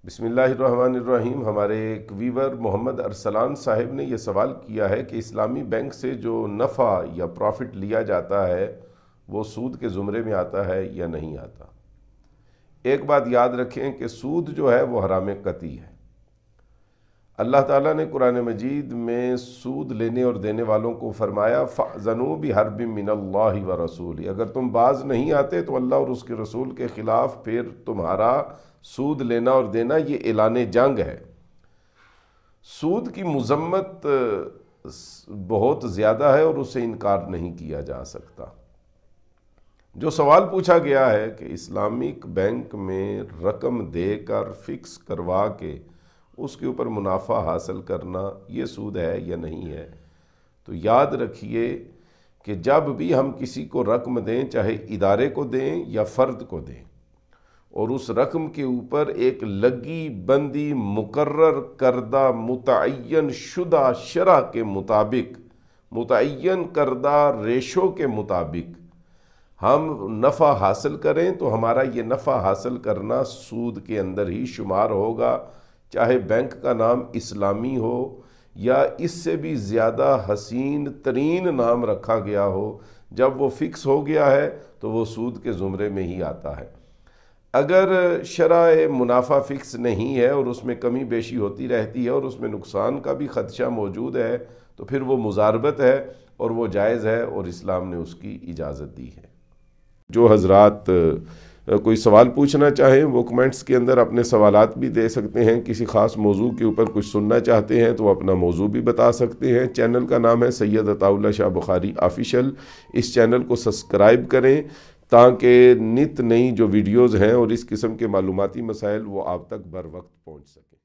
بسم اللہ الرحمن الرحیم۔ ہمارے ایک ویور محمد ارسلان صاحب نے یہ سوال کیا ہے کہ اسلامی بینک سے جو نفع یا پروفٹ لیا جاتا ہے وہ سود کے زمرے میں آتا ہے یا نہیں آتا۔ ایک بات یاد رکھیں کہ سود جو ہے وہ حرام قطعی ہے۔ اللہ تعالیٰ نے قرآن مجید میں سود لینے اور دینے والوں کو فرمایا فَأْذَنُوا بِحَرْبٍ مِّنَ اللَّهِ وَرَسُولِهِ، اگر تم باز نہیں آتے تو اللہ اور اس کے رسول کے خلاف پھر تمہارا سود لینا اور دینا یہ اعلان جنگ ہے۔ سود کی مذمت بہت زیادہ ہے اور اسے انکار نہیں کیا جا سکتا۔ جو سوال پوچھا گیا ہے کہ اسلامک بینک میں رقم دے کر فکس کروا کے اس کے اوپر منافع حاصل کرنا یہ سود ہے یا نہیں ہے، تو یاد رکھیے کہ جب بھی ہم کسی کو رقم دیں، چاہے ادارے کو دیں یا فرد کو دیں، اور اس رقم کے اوپر ایک لگی بندی مقرر کردہ متعین شدہ شرح کے مطابق، متعین کردہ ریشو کے مطابق ہم نفع حاصل کریں تو ہمارا یہ نفع حاصل کرنا سود کے اندر ہی شمار ہوگا، چاہے بینک کا نام اسلامی ہو یا اس سے بھی زیادہ حسین ترین نام رکھا گیا ہو۔ جب وہ فکس ہو گیا ہے تو وہ سود کے زمرے میں ہی آتا ہے۔ اگر شرح منافع فکس نہیں ہے اور اس میں کمی بیشی ہوتی رہتی ہے اور اس میں نقصان کا بھی خدشہ موجود ہے تو پھر وہ مضاربت ہے اور وہ جائز ہے اور اسلام نے اس کی اجازت دی ہے۔ جو حضرات کوئی سوال پوچھنا چاہیں وہ کمنٹس کے اندر اپنے سوالات بھی دے سکتے ہیں۔ کسی خاص موضوع کے اوپر کچھ سننا چاہتے ہیں تو وہ اپنا موضوع بھی بتا سکتے ہیں۔ چینل کا نام ہے سید عطا اللہ شاہ بخاری آفیشل۔ اس چینل کو سبسکرائب کریں تاکہ نت نئی جو ویڈیوز ہیں اور اس قسم کے معلوماتی مسائل وہ آپ تک بر وقت پہنچ سکیں۔